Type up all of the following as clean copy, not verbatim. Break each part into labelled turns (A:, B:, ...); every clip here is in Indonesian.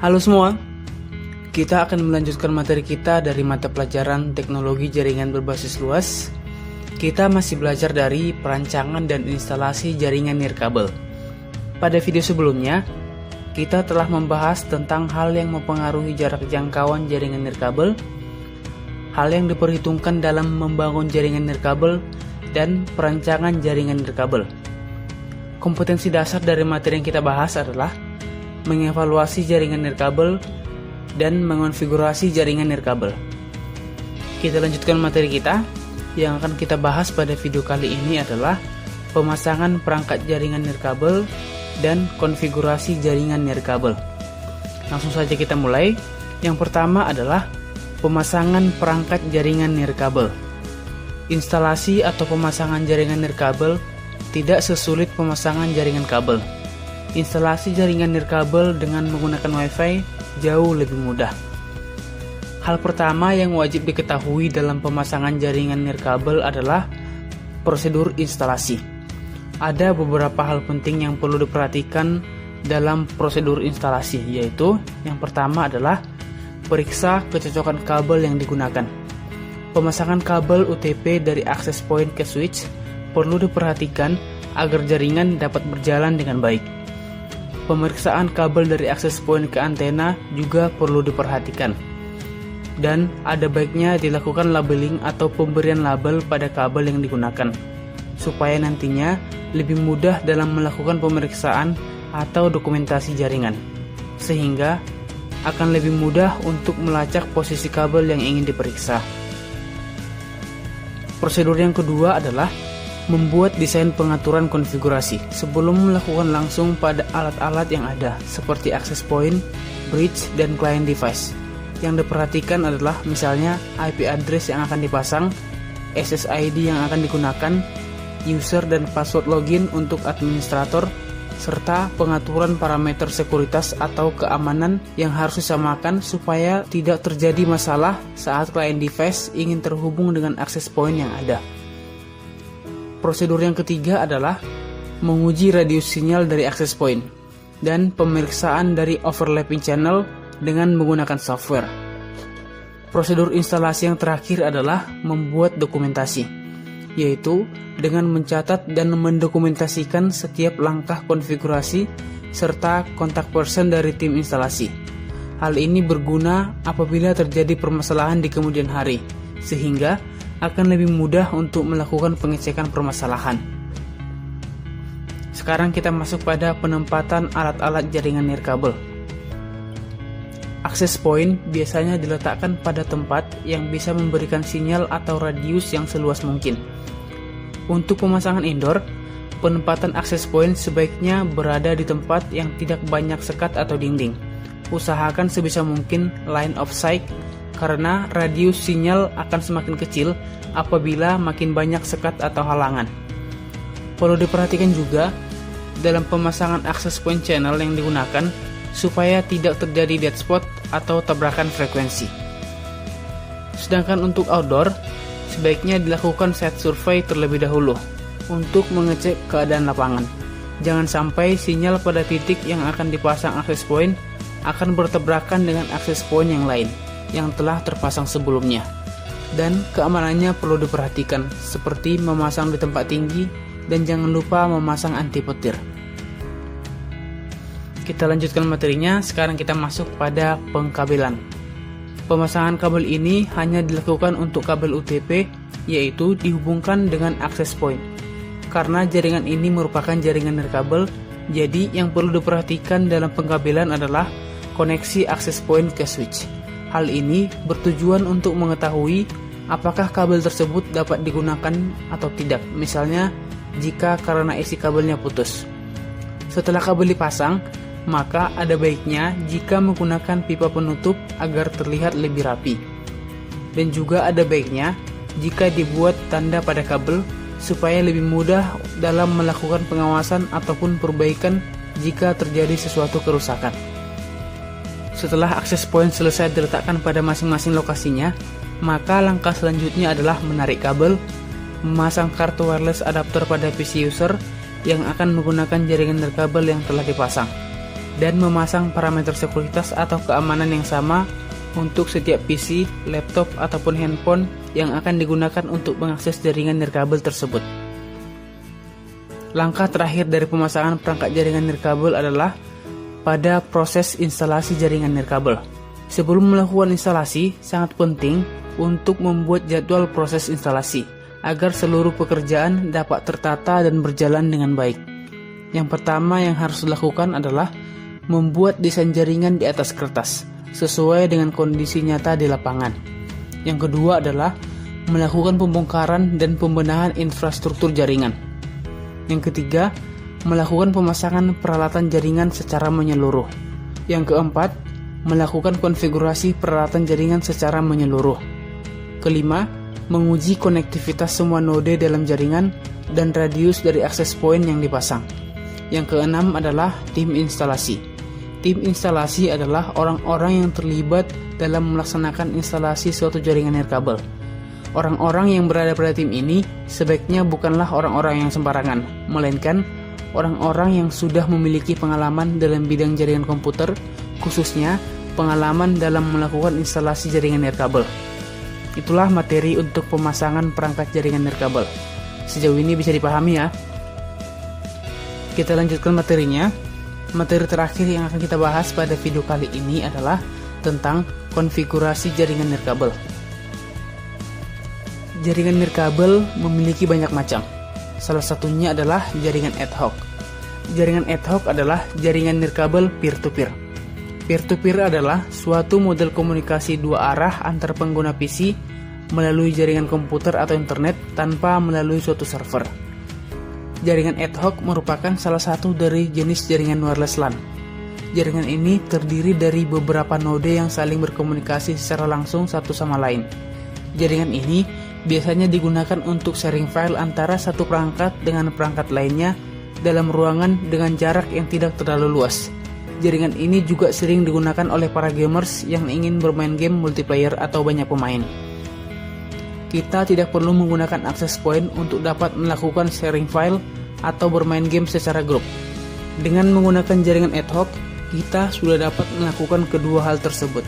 A: Halo semua, kita akan melanjutkan materi kita dari mata pelajaran teknologi jaringan berbasis luas. Kita masih belajar dari perancangan dan instalasi jaringan nirkabel. Pada video sebelumnya, kita telah membahas tentang hal yang mempengaruhi jarak jangkauan jaringan nirkabel, hal yang diperhitungkan dalam membangun jaringan nirkabel, dan perancangan jaringan nirkabel. Kompetensi dasar dari materi yang kita bahas adalah mengevaluasi jaringan nirkabel dan mengonfigurasi jaringan nirkabel. Kita lanjutkan materi kita. Yang akan kita bahas pada video kali ini adalah pemasangan perangkat jaringan nirkabel dan konfigurasi jaringan nirkabel. Langsung saja kita mulai. Yang pertama adalah pemasangan perangkat jaringan nirkabel. Instalasi atau pemasangan jaringan nirkabel tidak sesulit pemasangan jaringan kabel. Instalasi jaringan nirkabel dengan menggunakan WiFi jauh lebih mudah. Hal pertama yang wajib diketahui dalam pemasangan jaringan nirkabel adalah prosedur instalasi. Ada beberapa hal penting yang perlu diperhatikan dalam prosedur instalasi, yaitu yang pertama adalah periksa kecocokan kabel yang digunakan. Pemasangan kabel UTP dari access point ke switch perlu diperhatikan agar jaringan dapat berjalan dengan baik. Pemeriksaan kabel dari access point ke antena juga perlu diperhatikan. Dan ada baiknya dilakukan labeling atau pemberian label pada kabel yang digunakan, supaya nantinya lebih mudah dalam melakukan pemeriksaan atau dokumentasi jaringan, sehingga akan lebih mudah untuk melacak posisi kabel yang ingin diperiksa. Prosedur yang kedua adalah membuat desain pengaturan konfigurasi sebelum melakukan langsung pada alat-alat yang ada, seperti access point, bridge, dan client device. Yang diperhatikan adalah misalnya IP address yang akan dipasang, SSID yang akan digunakan, user dan password login untuk administrator, serta pengaturan parameter sekuritas atau keamanan yang harus disamakan supaya tidak terjadi masalah saat client device ingin terhubung dengan access point yang ada. Prosedur yang ketiga adalah menguji radius sinyal dari access point dan pemeriksaan dari overlapping channel dengan menggunakan software. Prosedur instalasi yang terakhir adalah membuat dokumentasi, yaitu dengan mencatat dan mendokumentasikan setiap langkah konfigurasi serta kontak person dari tim instalasi. Hal ini berguna apabila terjadi permasalahan di kemudian hari, sehingga akan lebih mudah untuk melakukan pengecekan permasalahan. Sekarang kita masuk pada penempatan alat-alat jaringan nirkabel. Access point biasanya diletakkan pada tempat yang bisa memberikan sinyal atau radius yang seluas mungkin. Untuk pemasangan indoor, penempatan access point sebaiknya berada di tempat yang tidak banyak sekat atau dinding. Usahakan sebisa mungkin line of sight, karena radius sinyal akan semakin kecil apabila makin banyak sekat atau halangan. Perlu diperhatikan juga dalam pemasangan access point channel yang digunakan supaya tidak terjadi dead spot atau tabrakan frekuensi. Sedangkan untuk outdoor, sebaiknya dilakukan site survey terlebih dahulu untuk mengecek keadaan lapangan. Jangan sampai sinyal pada titik yang akan dipasang access point akan bertabrakan dengan access point yang lain yang telah terpasang sebelumnya. Dan keamanannya perlu diperhatikan, seperti memasang di tempat tinggi dan jangan lupa memasang anti petir. Kita lanjutkan materinya. Sekarang kita masuk pada pengkabelan. Pemasangan kabel ini hanya dilakukan untuk kabel UTP, yaitu dihubungkan dengan access point. Karena jaringan ini merupakan jaringan nirkabel, jadi yang perlu diperhatikan dalam pengkabelan adalah koneksi access point ke switch. Hal ini bertujuan untuk mengetahui apakah kabel tersebut dapat digunakan atau tidak, misalnya jika karena isi kabelnya putus. Setelah kabel dipasang, maka ada baiknya jika menggunakan pipa penutup agar terlihat lebih rapi. Dan juga ada baiknya jika dibuat tanda pada kabel supaya lebih mudah dalam melakukan pengawasan ataupun perbaikan jika terjadi sesuatu kerusakan. Setelah access point selesai diletakkan pada masing-masing lokasinya, maka langkah selanjutnya adalah menarik kabel, memasang kartu wireless adapter pada PC user yang akan menggunakan jaringan nirkabel yang telah dipasang. dan memasang parameter sekuritas atau keamanan yang sama untuk setiap PC, laptop, ataupun handphone yang akan digunakan untuk mengakses jaringan nirkabel tersebut. Langkah terakhir dari pemasangan perangkat jaringan nirkabel adalah pada proses instalasi jaringan nirkabel. Sebelum melakukan instalasi, sangat penting untuk membuat jadwal proses instalasi agar seluruh pekerjaan dapat tertata dan berjalan dengan baik. Yang pertama yang harus dilakukan adalah membuat desain jaringan di atas kertas sesuai dengan kondisi nyata di lapangan. Yang kedua adalah melakukan pembongkaran dan pembenahan infrastruktur jaringan. Yang ketiga, melakukan pemasangan peralatan jaringan secara menyeluruh. Yang keempat, melakukan konfigurasi peralatan jaringan secara menyeluruh. Kelima, menguji konektivitas semua node dalam jaringan dan radius dari akses point yang dipasang. Yang keenam adalah tim instalasi. Tim instalasi adalah orang-orang yang terlibat dalam melaksanakan instalasi suatu jaringan nirkabel. Orang-orang yang berada pada tim ini sebaiknya bukanlah orang-orang yang sembarangan, melainkan orang-orang yang sudah memiliki pengalaman dalam bidang jaringan komputer, khususnya pengalaman dalam melakukan instalasi jaringan nirkabel. Itulah materi untuk pemasangan perangkat jaringan nirkabel. Sejauh ini bisa dipahami ya. Kita lanjutkan materinya. Materi terakhir yang akan kita bahas pada video kali ini adalah tentang konfigurasi jaringan nirkabel. Jaringan nirkabel memiliki banyak macam. Salah satunya adalah jaringan ad hoc. Jaringan ad hoc adalah jaringan nirkabel peer-to-peer. Peer-to-peer adalah suatu model komunikasi dua arah antar pengguna PC melalui jaringan komputer atau internet tanpa melalui suatu server. Jaringan ad hoc merupakan salah satu dari jenis jaringan wireless LAN. Jaringan ini terdiri dari beberapa node yang saling berkomunikasi secara langsung satu sama lain. Jaringan ini biasanya digunakan untuk sharing file antara satu perangkat dengan perangkat lainnya dalam ruangan dengan jarak yang tidak terlalu luas. Jaringan ini juga sering digunakan oleh para gamers yang ingin bermain game multiplayer atau banyak pemain. Kita tidak perlu menggunakan access point untuk dapat melakukan sharing file atau bermain game secara grup. Dengan menggunakan jaringan ad hoc, kita sudah dapat melakukan kedua hal tersebut.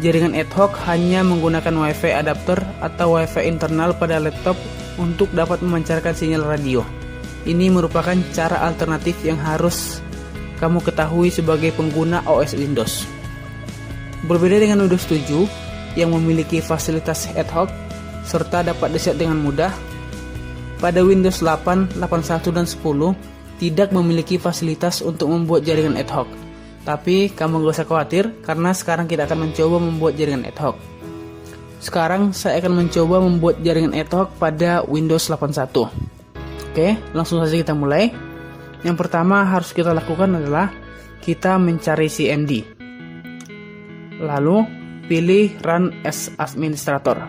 A: Jaringan ad hoc hanya menggunakan WiFi adapter atau WiFi internal pada laptop untuk dapat memancarkan sinyal radio. Ini merupakan cara alternatif yang harus kamu ketahui sebagai pengguna OS Windows. Berbeda dengan Windows 7 yang memiliki fasilitas ad hoc serta dapat di-set dengan mudah, pada Windows 8, 81, dan 10 tidak memiliki fasilitas untuk membuat jaringan ad hoc. Tapi kamu gak usah khawatir karena sekarang kita akan mencoba membuat jaringan ad hoc. Sekarang saya akan mencoba membuat jaringan ad hoc pada Windows 81. Oke, langsung saja kita mulai. Yang pertama harus kita lakukan adalah kita mencari CMD. Lalu pilih Run as Administrator.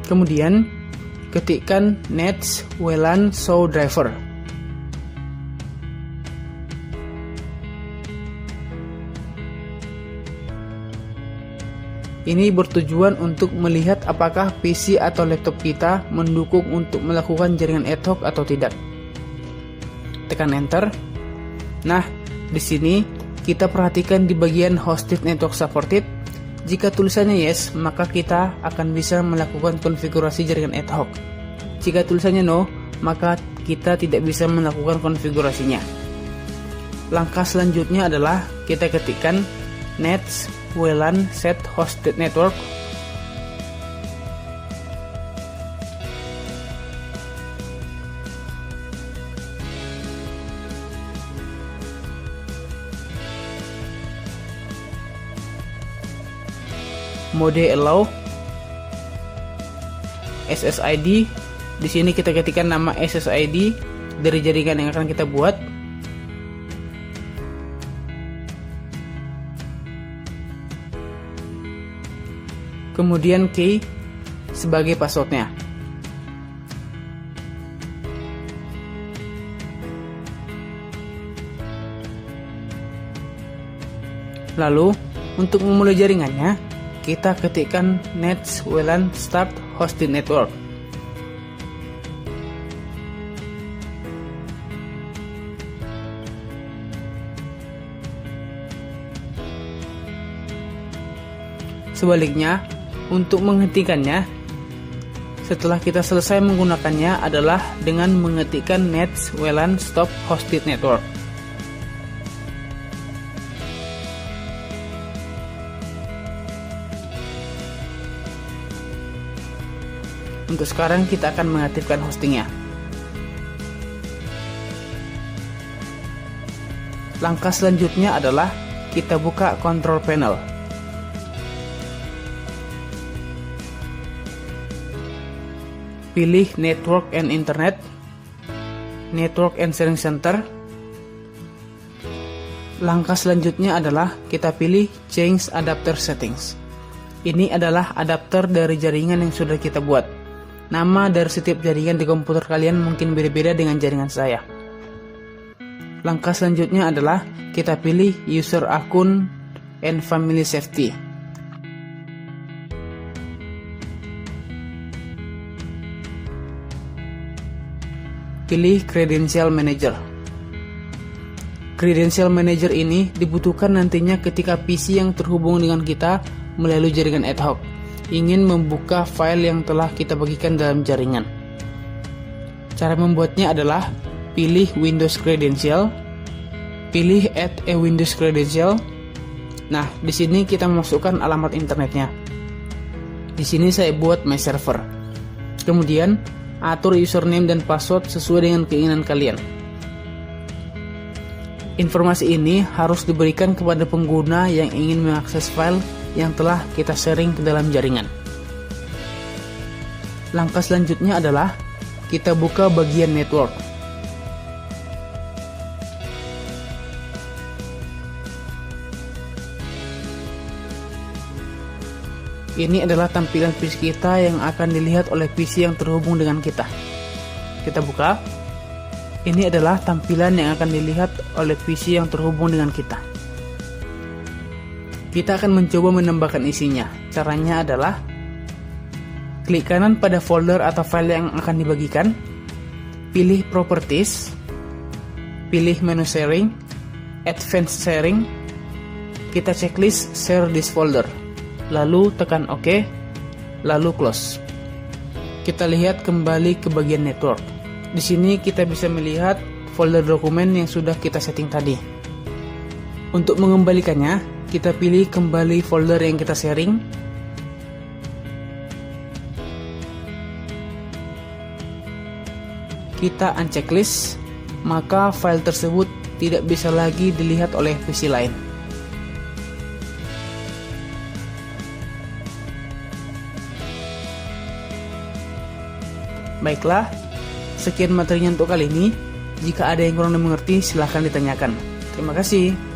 A: Kemudian ketikkan nets WLAN show driver. Ini bertujuan untuk melihat apakah PC atau laptop kita mendukung untuk melakukan jaringan ad hoc atau tidak. Tekan enter. Nah, di sini kita perhatikan di bagian hosted network supported. Jika tulisannya yes, maka kita akan bisa melakukan konfigurasi jaringan ad hoc. Jika tulisannya no, maka kita tidak bisa melakukan konfigurasinya. Langkah selanjutnya adalah kita ketikkan nets WLAN set hosted network. Mode allow, SSID. Di sini kita ketikkan nama SSID dari jaringan yang akan kita buat. Kemudian key sebagai passwordnya. Lalu untuk memulai jaringannya, kita ketikkan Nets WLAN Start Hosted Network. Sebaliknya, untuk menghentikannya, setelah kita selesai menggunakannya adalah dengan mengetikkan Nets WLAN Stop Hosted Network. Untuk sekarang kita akan mengaktifkan hostingnya. Langkah selanjutnya adalah kita buka control panel. Pilih Network and Internet, Network and Sharing Center. Langkah selanjutnya adalah kita pilih Change Adapter Settings. Ini adalah adapter dari jaringan yang sudah kita buat. Nama dari setiap jaringan di komputer kalian mungkin beda-beda dengan jaringan saya. Langkah selanjutnya adalah kita pilih User Akun and Family Safety. Pilih Credential Manager. Credential Manager ini dibutuhkan nantinya ketika PC yang terhubung dengan kita melalui jaringan ad hoc ingin membuka file yang telah kita bagikan dalam jaringan. Cara membuatnya adalah pilih Windows Credential, pilih Add a Windows Credential. Nah, di sini kita memasukkan alamat internetnya. Di sini saya buat My Server. Kemudian atur username dan password sesuai dengan keinginan kalian. Informasi ini harus diberikan kepada pengguna yang ingin mengakses file yang telah kita sharing ke dalam jaringan. Langkah selanjutnya adalah kita buka bagian network. Ini adalah tampilan PC kita yang akan dilihat oleh PC yang terhubung dengan kita. Kita buka. Ini adalah tampilan yang akan dilihat oleh PC yang terhubung dengan kita. Kita akan mencoba menambahkan isinya. Caranya adalah klik kanan pada folder atau file yang akan dibagikan, pilih Properties, pilih Menu Sharing, Advanced Sharing, kita checklist Share this folder. Lalu tekan OK, lalu close. Kita lihat kembali ke bagian network. Di sini kita bisa melihat folder dokumen yang sudah kita setting tadi. Untuk mengembalikannya, kita pilih kembali folder yang kita sharing. Kita unchecklist, maka file tersebut tidak bisa lagi dilihat oleh PC lain. Baiklah, sekian materinya untuk kali ini. Jika ada yang kurang dimengerti, silahkan ditanyakan. Terima kasih.